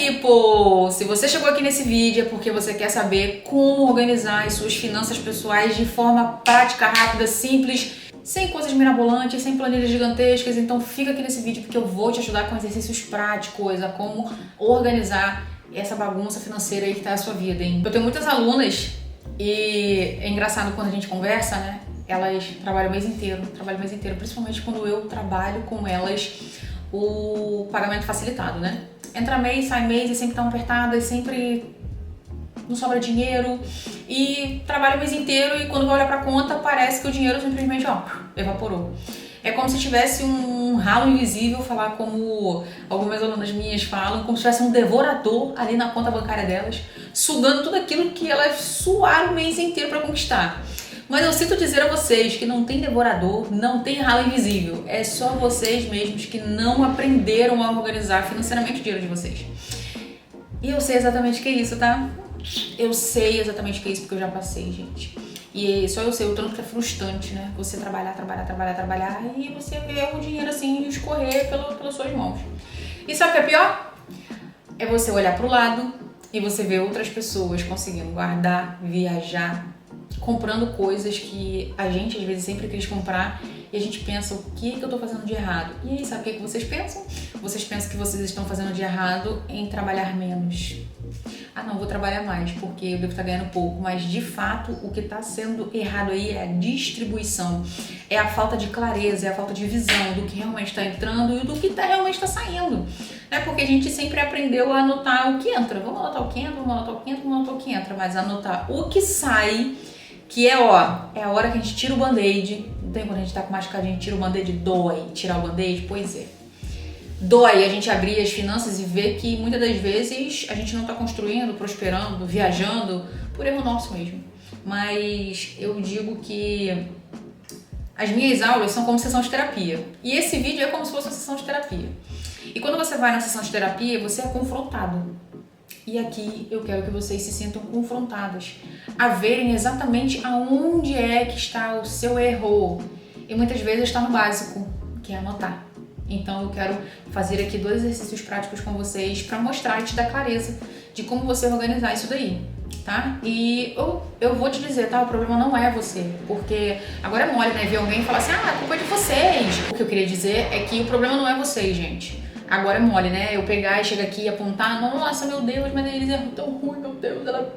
people! Se você chegou aqui nesse vídeo é porque você quer saber como organizar as suas finanças pessoais de forma prática, rápida, simples, sem coisas mirabolantes, sem planilhas gigantescas. Então fica aqui nesse vídeo porque eu vou te ajudar com exercícios práticos a como organizar essa bagunça financeira aí que tá a sua vida, hein? Eu tenho muitas alunas e é engraçado quando a gente conversa, né? Elas trabalham o mês inteiro, principalmente quando eu trabalho com elas o pagamento facilitado, né? Entra mês, sai mês e sempre tão apertadas, sempre não sobra dinheiro e trabalha o mês inteiro e quando vai olhar pra conta parece que o dinheiro simplesmente, evaporou. É como se tivesse um ralo invisível, falar como algumas alunas minhas falam, como se tivesse um devorador ali na conta bancária delas, sugando tudo aquilo que elas suaram o mês inteiro para conquistar. Mas eu sinto dizer a vocês que não tem devorador, não tem ralo invisível. É só vocês mesmos que não aprenderam a organizar financeiramente o dinheiro de vocês. E eu sei exatamente o que é isso, tá? Eu sei exatamente o que é isso porque eu já passei, gente. E só eu sei o tanto que é frustrante, né? Você trabalhar e você ver o dinheiro assim escorrer pelas suas mãos. E sabe o que é pior? É você olhar pro lado e você ver outras pessoas conseguindo guardar, viajar, comprando coisas que a gente às vezes sempre quis comprar e a gente pensa, o que eu tô fazendo de errado? E aí, sabe o que vocês pensam? Vocês pensam que vocês estão fazendo de errado em trabalhar menos. Ah não, vou trabalhar mais porque eu devo estar ganhando pouco, mas de fato o que está sendo errado aí é a distribuição, é a falta de clareza, é a falta de visão do que realmente está entrando e do que realmente está saindo, né? Porque a gente sempre aprendeu a anotar o que entra, vamos anotar o que entra, vamos anotar o que entra, vamos anotar o que entra, mas anotar o que sai, que é a hora que a gente tira o band-aid. Não tem quando a gente tá com machucado, a gente tira o band-aid, dói tirar o band-aid? Pois é. Dói a gente abrir as finanças e ver que muitas das vezes a gente não tá construindo, prosperando, viajando, por erro nosso mesmo. Mas eu digo que as minhas aulas são como sessão de terapia. E esse vídeo é como se fosse uma sessão de terapia. E quando você vai na sessão de terapia, você é confrontado. E aqui eu quero que vocês se sintam confrontadas a verem exatamente aonde é que está o seu erro. E muitas vezes está no básico, que é anotar. Então eu quero fazer aqui 2 exercícios práticos com vocês para mostrar e te dar clareza de como você organizar isso daí, tá? E eu vou te dizer, tá? O problema não é você, porque agora é mole, né? Ver alguém e falar assim, a culpa é de vocês. O que eu queria dizer é que o problema não é vocês, gente. Agora é mole, né? Eu pegar e chegar aqui e apontar, nossa, meu Deus, mas eles é tão ruim, meu Deus, ela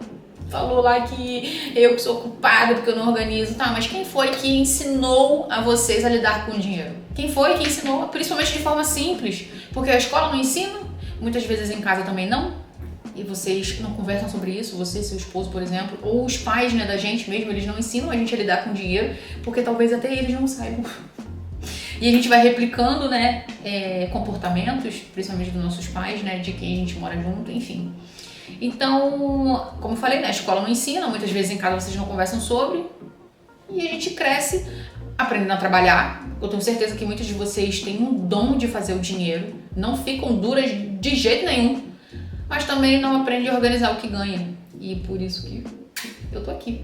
falou lá que eu que sou culpada porque eu não organizo. Tá, mas quem foi que ensinou a vocês a lidar com o dinheiro? Quem foi que ensinou? Principalmente de forma simples. Porque a escola não ensina, muitas vezes em casa também não. E vocês não conversam sobre isso, você e seu esposo, por exemplo, ou os pais, né, da gente mesmo, eles não ensinam a gente a lidar com o dinheiro, porque talvez até eles não saibam. E a gente vai replicando, né, comportamentos, principalmente dos nossos pais, né, de quem a gente mora junto, enfim. Então, como eu falei, né, a escola não ensina, muitas vezes em casa vocês não conversam sobre, e a gente cresce aprendendo a trabalhar. Eu tenho certeza que muitos de vocês têm um dom de fazer o dinheiro, não ficam duras de jeito nenhum, mas também não aprendem a organizar o que ganham. E por isso que eu tô aqui.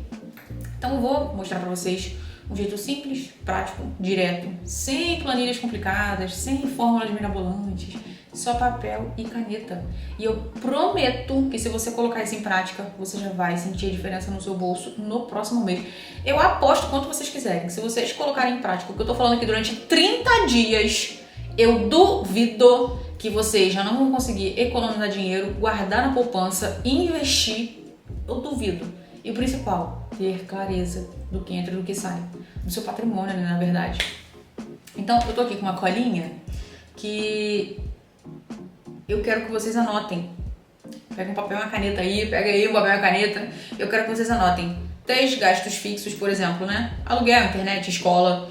Então eu vou mostrar pra vocês um jeito simples, prático, direto, sem planilhas complicadas, sem fórmulas mirabolantes, só papel e caneta. E eu prometo que se você colocar isso em prática, você já vai sentir a diferença no seu bolso no próximo mês. Eu aposto quanto vocês quiserem. Se vocês colocarem em prática o que eu tô falando aqui durante 30 dias, eu duvido que vocês já não vão conseguir economizar dinheiro, guardar na poupança, investir. Eu duvido. E o principal, ter clareza do que entra e do que sai. Do seu patrimônio, né, na verdade. Então, eu tô aqui com uma colinha que eu quero que vocês anotem. Pega um papel e uma caneta aí, pega aí um papel e uma caneta. Eu quero que vocês anotem 3 gastos fixos, por exemplo, né? Aluguel, internet, escola.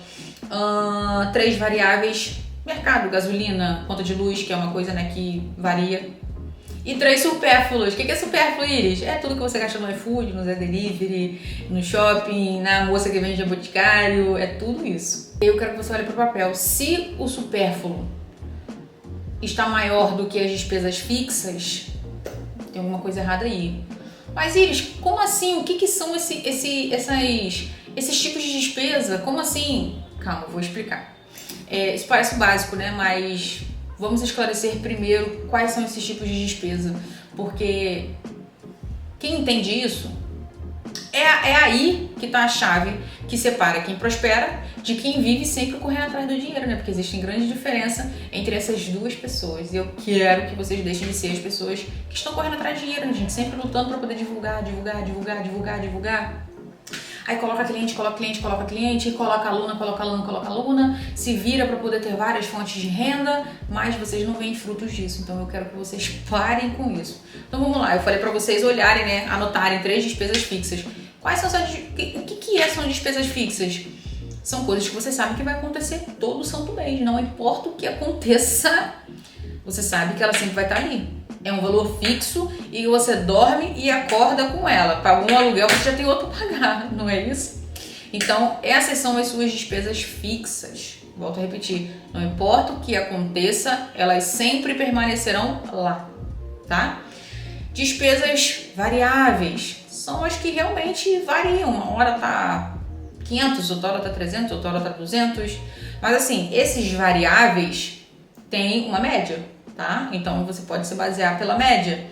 3 variáveis, mercado, gasolina, conta de luz, que é uma coisa, né, que varia. E 3 supérfluos. O que é supérfluo, Iris? É tudo que você gasta no iFood, no Zé Delivery, no shopping, na moça que vende boticário, é tudo isso. Eu quero que você olhe para o papel. Se o supérfluo está maior do que as despesas fixas, tem alguma coisa errada aí. Mas Iris, como assim? O que são esses tipos de despesa? Como assim? Calma, eu vou explicar. Isso parece básico, né? Mas vamos esclarecer primeiro quais são esses tipos de despesa, porque quem entende isso, é aí que está a chave que separa quem prospera de quem vive sempre correndo atrás do dinheiro, né? Porque existe grande diferença entre essas duas pessoas. E eu quero que vocês deixem de ser as pessoas que estão correndo atrás de dinheiro, né, gente? Sempre lutando para poder divulgar. Aí coloca cliente, coloca aluna, se vira para poder ter várias fontes de renda, mas vocês não veem frutos disso. Então eu quero que vocês parem com isso. Então vamos lá, eu falei para vocês olharem, né, anotarem 3 despesas fixas. Quais são essas, o que são despesas fixas? São coisas que você sabe que vai acontecer todo santo mês, não importa o que aconteça, você sabe que ela sempre vai estar ali. É um valor fixo e você dorme e acorda com ela. Pagou um aluguel, você já tem outro para pagar, não é isso? Então, essas são as suas despesas fixas. Volto a repetir, não importa o que aconteça, elas sempre permanecerão lá, tá? Despesas variáveis são as que realmente variam. Uma hora tá 500, outra hora tá 300, outra hora tá 200. Mas assim, esses variáveis têm uma média, tá? Então você pode se basear pela média.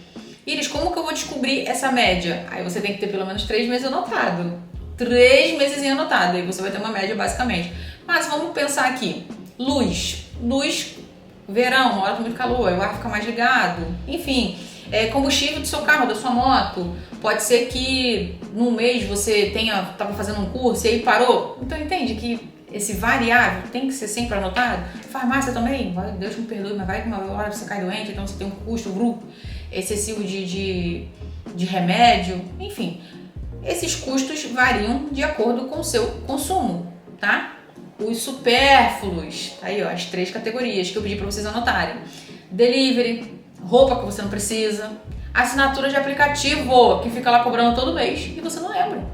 Iris, como que eu vou descobrir essa média? Aí você tem que ter pelo menos 3 meses anotado. 3 meses anotado, aí você vai ter uma média basicamente. Mas vamos pensar aqui. Luz, verão, uma hora com muito calor, o ar fica mais ligado. Enfim, combustível do seu carro, da sua moto. Pode ser que num mês você tava fazendo um curso e aí parou. Então entende que esse variável tem que ser sempre anotado. Farmácia também, Deus me perdoe, mas vai que uma hora você cai doente, então você tem um custo excessivo de remédio. Enfim, esses custos variam de acordo com o seu consumo, tá? Os supérfluos, aí ó, as 3 categorias que eu pedi para vocês anotarem. Delivery, roupa que você não precisa, assinatura de aplicativo que fica lá cobrando todo mês e você não lembra.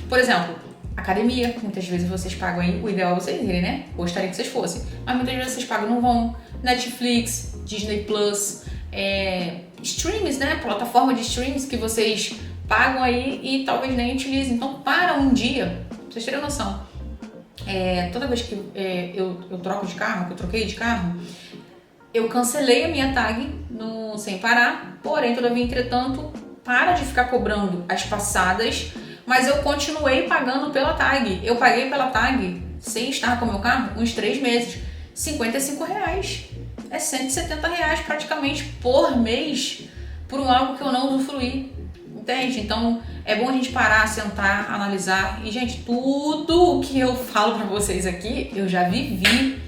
Por exemplo, academia, muitas vezes vocês pagam aí, o ideal é vocês irem, né? Gostaria que vocês fossem, mas muitas vezes vocês pagam, não vão. Netflix, Disney Plus, streams, né? Plataforma de streams que vocês pagam aí e talvez nem utilizem. Então, para um dia, pra vocês terem noção, toda vez que eu troco de carro, que eu troquei de carro, eu cancelei a minha tag sem parar, porém, todavia, entretanto, para de ficar cobrando as passadas, mas eu continuei pagando pela tag. Eu paguei pela tag, sem estar com o meu carro, uns 3 meses. R$55. É R$170 praticamente por mês por algo que eu não usufruí. Entende? Então, é bom a gente parar, sentar, analisar. E, gente, tudo o que eu falo pra vocês aqui, eu já vivi.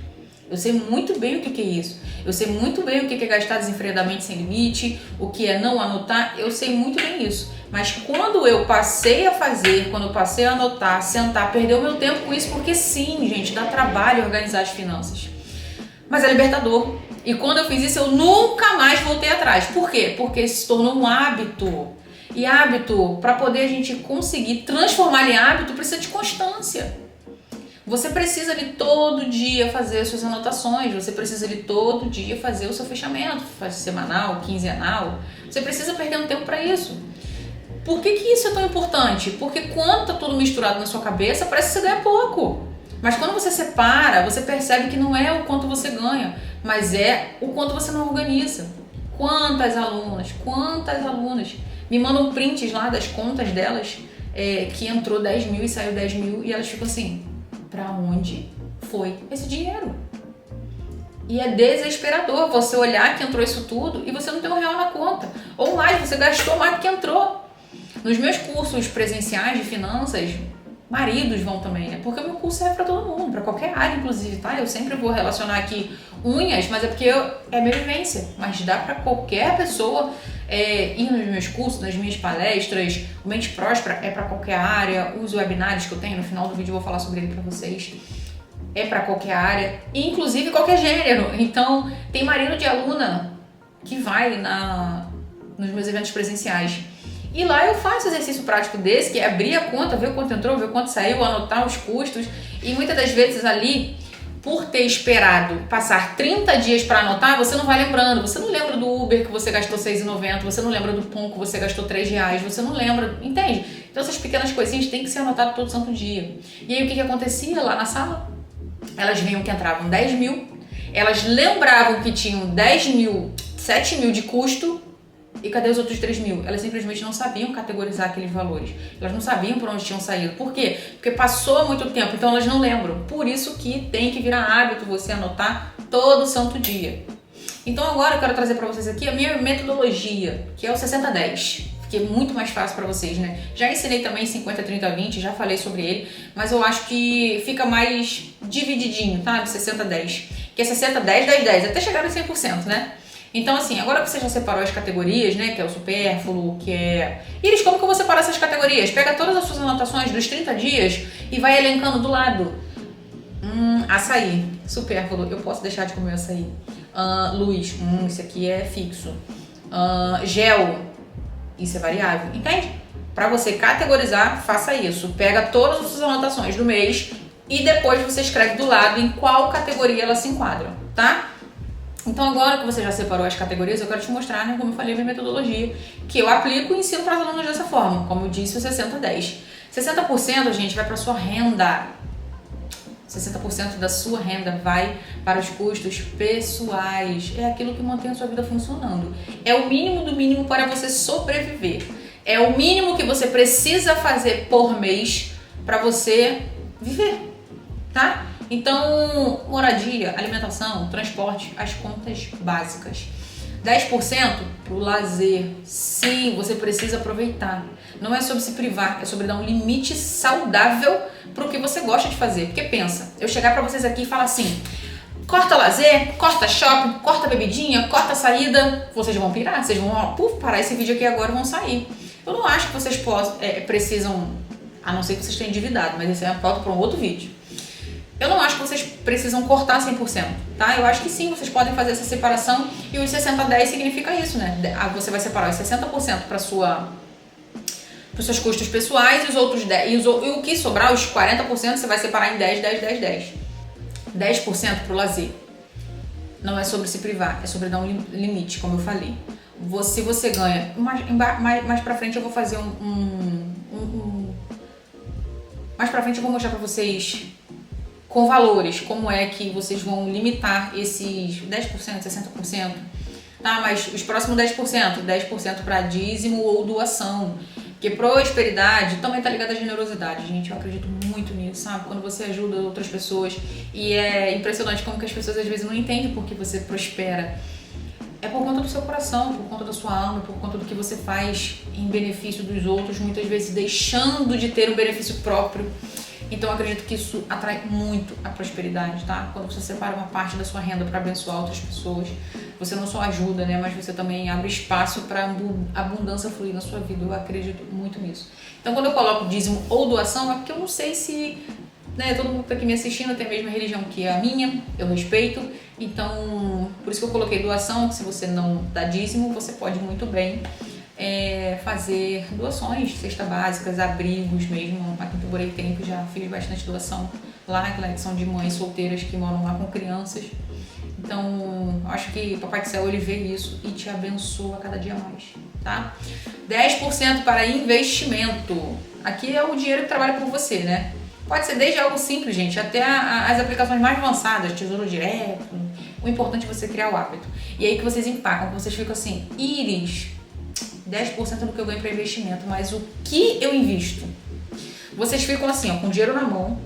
Eu sei muito bem o que é isso. Eu sei muito bem o que é gastar desenfreadamente sem limite, o que é não anotar. Eu sei muito bem isso. Mas quando eu passei a fazer, quando eu passei a anotar, sentar, perder o meu tempo com isso, porque sim, gente, dá trabalho organizar as finanças. Mas é libertador. E quando eu fiz isso, eu nunca mais voltei atrás. Por quê? Porque se tornou um hábito. E hábito, para poder a gente conseguir transformar em hábito, precisa de constância. Você precisa de todo dia fazer as suas anotações, você precisa de todo dia fazer o seu fechamento, faz semanal, quinzenal. Você precisa perder um tempo para isso. Por que isso é tão importante? Porque quando tá tudo misturado na sua cabeça, parece que você ganha pouco. Mas quando você separa, você percebe que não é o quanto você ganha, mas é o quanto você não organiza. Quantas alunas me mandam prints lá das contas delas, que entrou 10 mil e saiu 10 mil, e elas ficam assim, pra onde foi esse dinheiro? E é desesperador você olhar que entrou isso tudo e você não tem um real na conta. Ou mais, você gastou mais do que entrou. Nos meus cursos presenciais de finanças, maridos vão também, né? Porque o meu curso serve para todo mundo, para qualquer área, inclusive, tá? Eu sempre vou relacionar aqui unhas, mas é porque é minha vivência. Mas dá para qualquer pessoa ir nos meus cursos, nas minhas palestras. O Mente Próspera é para qualquer área. Os webinários que eu tenho, no final do vídeo eu vou falar sobre ele para vocês. É para qualquer área, inclusive qualquer gênero. Então, tem marido de aluna que vai nos meus eventos presenciais. E lá eu faço exercício prático desse, que é abrir a conta, ver o quanto entrou, ver o quanto saiu, anotar os custos. E muitas das vezes ali, por ter esperado passar 30 dias para anotar, você não vai lembrando. Você não lembra do Uber que você gastou R$6,90, você não lembra do pão que você gastou R$3, você não lembra, entende? Então essas pequenas coisinhas têm que ser anotadas todo santo dia. E aí o que acontecia lá na sala? Elas viam que entravam 10 mil Elas lembravam que tinham 10 mil, 7 mil de custo, e cadê os outros 3 mil? Elas simplesmente não sabiam categorizar aqueles valores. Elas não sabiam por onde tinham saído. Por quê? Porque passou muito tempo, então elas não lembram. Por isso que tem que virar hábito você anotar todo santo dia. Então agora eu quero trazer para vocês aqui a minha metodologia, que é o 60-10. Que é muito mais fácil para vocês, né? Já ensinei também 50-30-20, já falei sobre ele, mas eu acho que fica mais divididinho, tá? 60-10. Que é 60-10-10-10, até chegar no 100%, né? Então, assim, agora que você já separou as categorias, né? Que é o supérfluo, que é... Iris, como que eu vou separar essas categorias? Pega todas as suas anotações dos 30 dias e vai elencando do lado. Açaí, supérfluo, eu posso deixar de comer açaí. Luz, isso aqui é fixo. Gel, isso é variável, entende? Para você categorizar, faça isso. Pega todas as suas anotações do mês e depois você escreve do lado em qual categoria elas se enquadram, tá? Então agora que você já separou as categorias, eu quero te mostrar, né, como eu falei, a minha metodologia, que eu aplico e ensino para os alunos dessa forma, como eu disse, o 60-10. 60%, gente, vai para sua renda. 60% da sua renda vai para os custos pessoais. É aquilo que mantém a sua vida funcionando. É o mínimo do mínimo para você sobreviver. É o mínimo que você precisa fazer por mês para você viver, tá? Então, moradia, alimentação, transporte, as contas básicas. 10% para o lazer. Sim, você precisa aproveitar. Não é sobre se privar, é sobre dar um limite saudável para o que você gosta de fazer. Porque pensa, eu chegar para vocês aqui e falar assim: corta lazer, corta shopping, corta bebidinha, corta saída. Vocês vão pirar, vocês vão parar esse vídeo aqui agora e vão sair. Eu não acho que vocês precisam, a não ser que vocês tenham endividado, mas esse é uma pauta para um outro vídeo. Eu não acho que vocês precisam cortar 100%, tá? Eu acho que sim, vocês podem fazer essa separação e os 60-10 significa isso, né? Você vai separar os 60% para os seus custos pessoais e os outros 10%, e o que sobrar, os 40%, você vai separar em 10, 10, 10, 10. 10% para o lazer. Não é sobre se privar, é sobre dar um limite, como eu falei. Se você ganha... Mais pra frente eu vou fazer mais pra frente eu vou mostrar pra vocês com valores, como é que vocês vão limitar esses 10%, 60%, tá? Mas os próximos 10% para dízimo ou doação, porque prosperidade também tá ligada à generosidade, gente, eu acredito muito nisso, sabe? Quando você ajuda outras pessoas, e é impressionante como que as pessoas às vezes não entendem por que você prospera. É por conta do seu coração, por conta da sua alma, por conta do que você faz em benefício dos outros, muitas vezes deixando de ter um benefício próprio. Então eu acredito que isso atrai muito a prosperidade, tá? Quando você separa uma parte da sua renda para abençoar outras pessoas, você não só ajuda, né? Mas você também abre espaço para a abundância fluir na sua vida. Eu acredito muito nisso. Então quando eu coloco dízimo ou doação, é porque eu não sei se... né, todo mundo que tá aqui me assistindo tem a mesma religião que a minha, eu respeito. Então, por isso que eu coloquei doação, que se você não dá dízimo, você pode muito bem fazer doações, cestas básicas, abrigos mesmo. Aqui em Tuborei Tempo já fiz bastante doação lá, que são de mães solteiras que moram lá com crianças. Então, acho que Papai do Céu, ele vê isso e te abençoa cada dia mais, tá? 10% para investimento. Aqui é o dinheiro que trabalha por você, né? Pode ser desde algo simples, gente, até as aplicações mais avançadas, Tesouro Direto. O importante é você criar o hábito. E aí que vocês empacam, que vocês ficam assim: Iris, 10% do que eu ganho para investimento, mas o que eu invisto? Vocês ficam assim, ó, com dinheiro na mão,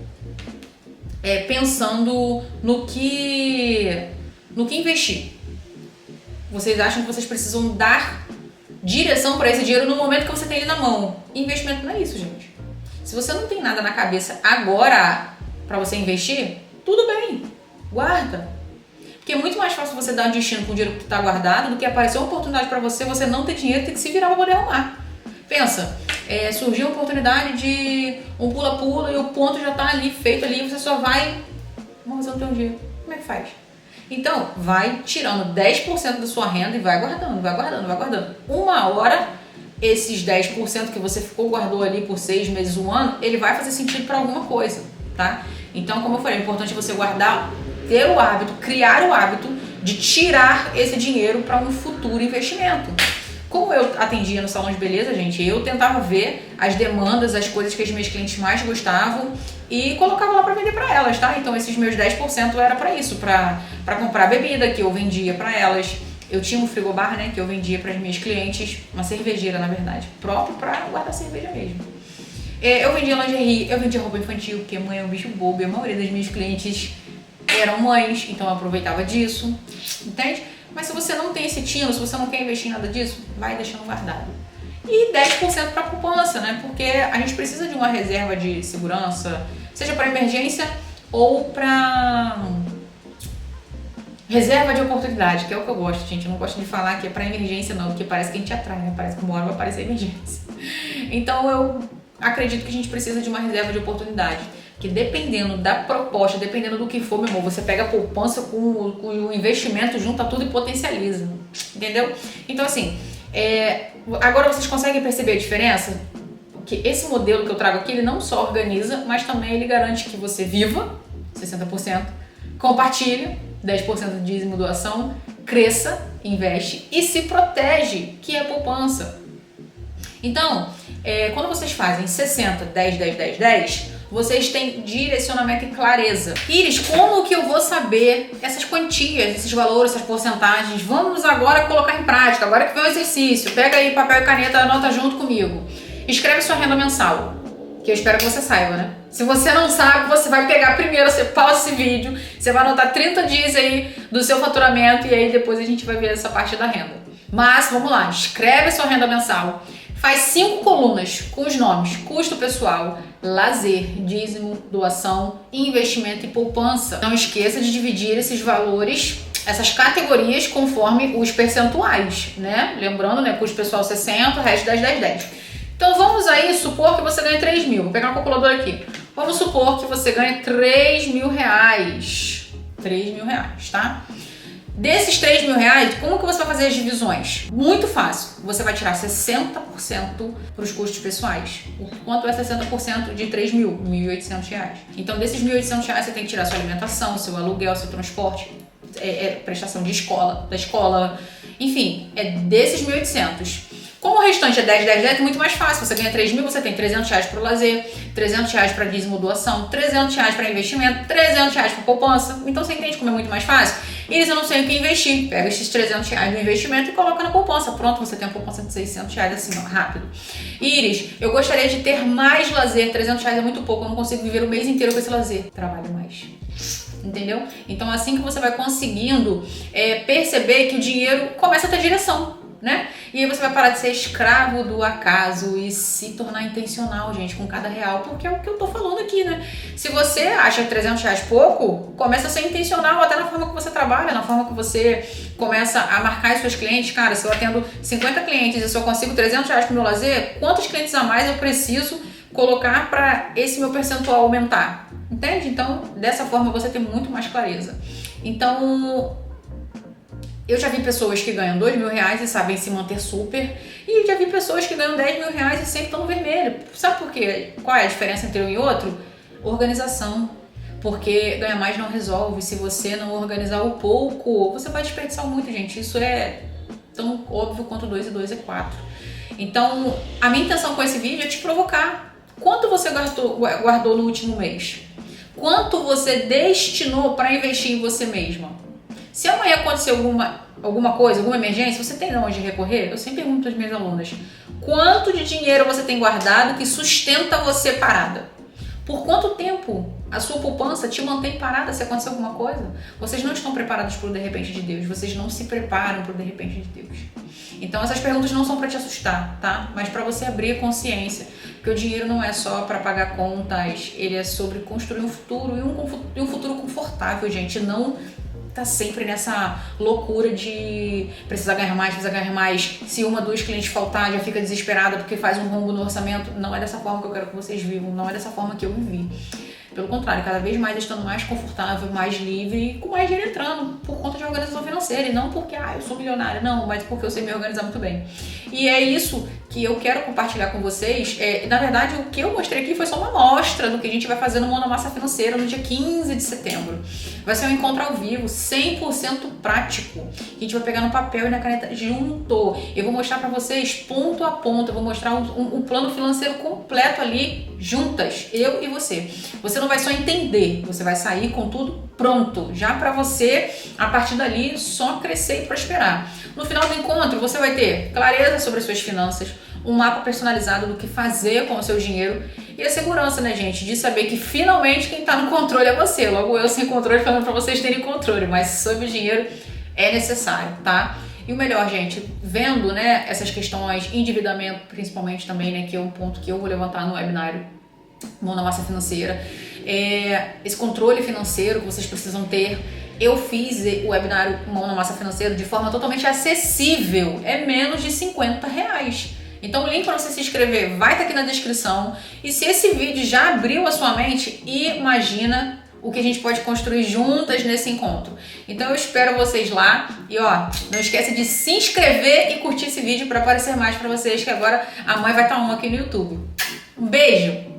pensando no que investir. Vocês acham que vocês precisam dar direção para esse dinheiro no momento que você tem ele na mão. Investimento não é isso, gente. Se você não tem nada na cabeça agora para você investir, tudo bem, guarda. Porque é muito mais fácil você dar um destino com o dinheiro que está guardado do que aparecer uma oportunidade para você não ter dinheiro, tem que se virar para poder arrumar. Pensa, surgiu a oportunidade de um pula-pula e o ponto já está ali, feito ali, você só vai... Mas você não tem um dinheiro, como é que faz? Então, vai tirando 10% da sua renda e vai guardando, vai guardando, vai guardando. Uma hora, esses 10% que você guardou ali por 6 meses, 1 ano, ele vai fazer sentido para alguma coisa, tá? Então, como eu falei, é importante você guardar, ter o hábito, criar o hábito de tirar esse dinheiro para um futuro investimento. Como eu atendia no salão de beleza, gente, eu tentava ver as demandas, as coisas que os meus clientes mais gostavam, e colocava lá para vender para elas, tá? Então esses meus 10% era para isso, para comprar bebida que eu vendia para elas. Eu tinha um frigobar, né, que eu vendia para as minhas clientes, uma cervejeira, na verdade, próprio para guardar cerveja mesmo. Eu vendia lingerie, eu vendia roupa infantil, porque mãe é um bicho bobo e a maioria das minhas clientes eram mães, então eu aproveitava disso, entende? Mas se você não tem esse tino, se você não quer investir em nada disso, vai deixando guardado. E 10% para poupança, né? Porque a gente precisa de uma reserva de segurança, seja para emergência ou para reserva de oportunidade, que é o que eu gosto, gente. Eu não gosto de falar que é para emergência, não, porque parece que a gente atrai, né? Parece que uma hora vai aparecer emergência. Então eu acredito que a gente precisa de uma reserva de oportunidade. Que dependendo da proposta, dependendo do que for, meu amor, você pega a poupança com o investimento, junta tudo e potencializa. Entendeu? Então, assim, agora vocês conseguem perceber a diferença? Que esse modelo que eu trago aqui, ele não só organiza, mas também ele garante que você viva, 60%, compartilha, 10% de dízimo doação, cresça, investe e se protege, que é a poupança. Então, quando vocês fazem 60, 10, 10, 10, 10, vocês têm direcionamento e clareza. Iris, como que eu vou saber essas quantias, esses valores, essas porcentagens? Vamos agora colocar em prática, agora que vem o exercício. Pega aí papel e caneta, anota junto comigo. Escreve sua renda mensal, que eu espero que você saiba, né? Se você não sabe, você vai pegar primeiro, você pausa esse vídeo, você vai anotar 30 dias aí do seu faturamento e aí depois a gente vai ver essa parte da renda. Mas, vamos lá, escreve sua renda mensal. Faz 5 colunas com os nomes: custo pessoal, lazer, dízimo, doação, investimento e poupança. Não esqueça de dividir esses valores, essas categorias, conforme os percentuais, né? Lembrando, né? Custo pessoal 60, resto 10, 10, 10. Então vamos aí supor que você ganha 3 mil. Vou pegar uma calculadora aqui. Vamos supor que você ganha 3 mil reais. 3 mil reais, tá? Desses 3 mil reais, como que você vai fazer as divisões? Muito fácil. Você vai tirar 60% para os custos pessoais. Quanto é 60% de 3 mil? R$1.800. Então, desses R$1.800, você tem que tirar sua alimentação, seu aluguel, seu transporte, prestação de escola, da escola, enfim, desses 1.800. Como o restante é 10, 10, 10, é muito mais fácil. Você ganha 3 mil, você tem R$300 para o lazer, R$300 para dízimo doação, R$300 para investimento, R$300 para poupança. Então você entende como é muito mais fácil? Iris, eu não sei o que investir. Pega esses R$300 do investimento e coloca na poupança. Pronto, você tem uma poupança de R$600 assim, ó, rápido. Iris, eu gostaria de ter mais lazer. R$300 é muito pouco, eu não consigo viver o mês inteiro com esse lazer. Trabalhe mais. Entendeu? Então assim que você vai conseguindo perceber que o dinheiro começa a ter direção, né? E aí você vai parar de ser escravo do acaso e se tornar intencional, gente, com cada real, porque é o que eu tô falando aqui, né? Se você acha R$300 pouco, começa a ser intencional até na forma que você trabalha, na forma que você começa a marcar as suas clientes. Cara, se eu atendo 50 clientes e só consigo R$300 pro meu lazer, quantos clientes a mais eu preciso colocar para esse meu percentual aumentar? Entende? Então, dessa forma você tem muito mais clareza. Então, eu já vi pessoas que ganham R$2 mil e sabem se manter super, e já vi pessoas que ganham R$10 mil e sempre estão no vermelho. Sabe por quê? Qual é a diferença entre um e outro? Organização. Porque ganhar mais não resolve. Se você não organizar o pouco, você vai desperdiçar muito, gente. Isso é tão óbvio quanto 2 e 2 é 4. Então, a minha intenção com esse vídeo é te provocar. Quanto você guardou no último mês? Quanto você destinou para investir em você mesma? Se amanhã acontecer alguma coisa, alguma emergência, você tem onde recorrer? Eu sempre pergunto às minhas alunas: quanto de dinheiro você tem guardado que sustenta você parada? Por quanto tempo a sua poupança te mantém parada se acontecer alguma coisa? Vocês não estão preparados para o de repente de Deus, vocês não se preparam para o de repente de Deus. Então essas perguntas não são para te assustar, tá? Mas para você abrir a consciência, porque o dinheiro não é só para pagar contas, ele é sobre construir um futuro e um futuro confortável, gente. Não tá sempre nessa loucura de precisar ganhar mais. Se 1, 2 clientes faltar, já fica desesperada porque faz um rombo no orçamento. Não é dessa forma que eu quero que vocês vivam, não é dessa forma que eu vivi. Pelo contrário, cada vez mais estando mais confortável, mais livre e com mais dinheiro entrando por conta de organização financeira. E não porque, eu sou milionária, não, mas porque eu sei me organizar muito bem. E é isso que eu quero compartilhar com vocês. Na verdade, o que eu mostrei aqui foi só uma amostra do que a gente vai fazer no Mão na Massa Financeira no dia 15 de setembro. Vai ser um encontro ao vivo, 100% prático. A gente vai pegar no papel e na caneta junto. Eu vou mostrar pra vocês ponto a ponto, eu vou mostrar um plano financeiro completo ali, juntas, eu e você. Você não vai só entender, você vai sair com tudo pronto, já para você, a partir dali, só crescer e prosperar. No final do encontro, você vai ter clareza sobre as suas finanças, um mapa personalizado do que fazer com o seu dinheiro e a segurança, né, gente, de saber que finalmente quem tá no controle é você. Logo eu sem controle falando para vocês terem controle, mas sobre o dinheiro é necessário, tá? E o melhor, gente, vendo, né, essas questões, endividamento principalmente também, né, que é um ponto que eu vou levantar no webinário Mão na Massa Financeira, esse controle financeiro que vocês precisam ter. Eu fiz o webinário Mão na Massa Financeira de forma totalmente acessível, é menos de R$50. Então o link para você se inscrever vai estar aqui na descrição. E se esse vídeo já abriu a sua mente, imagina o que a gente pode construir juntas nesse encontro. Então eu espero vocês lá e ó, não esquece de se inscrever e curtir esse vídeo para aparecer mais para vocês, que agora a mãe vai estar aqui no YouTube. Um beijo!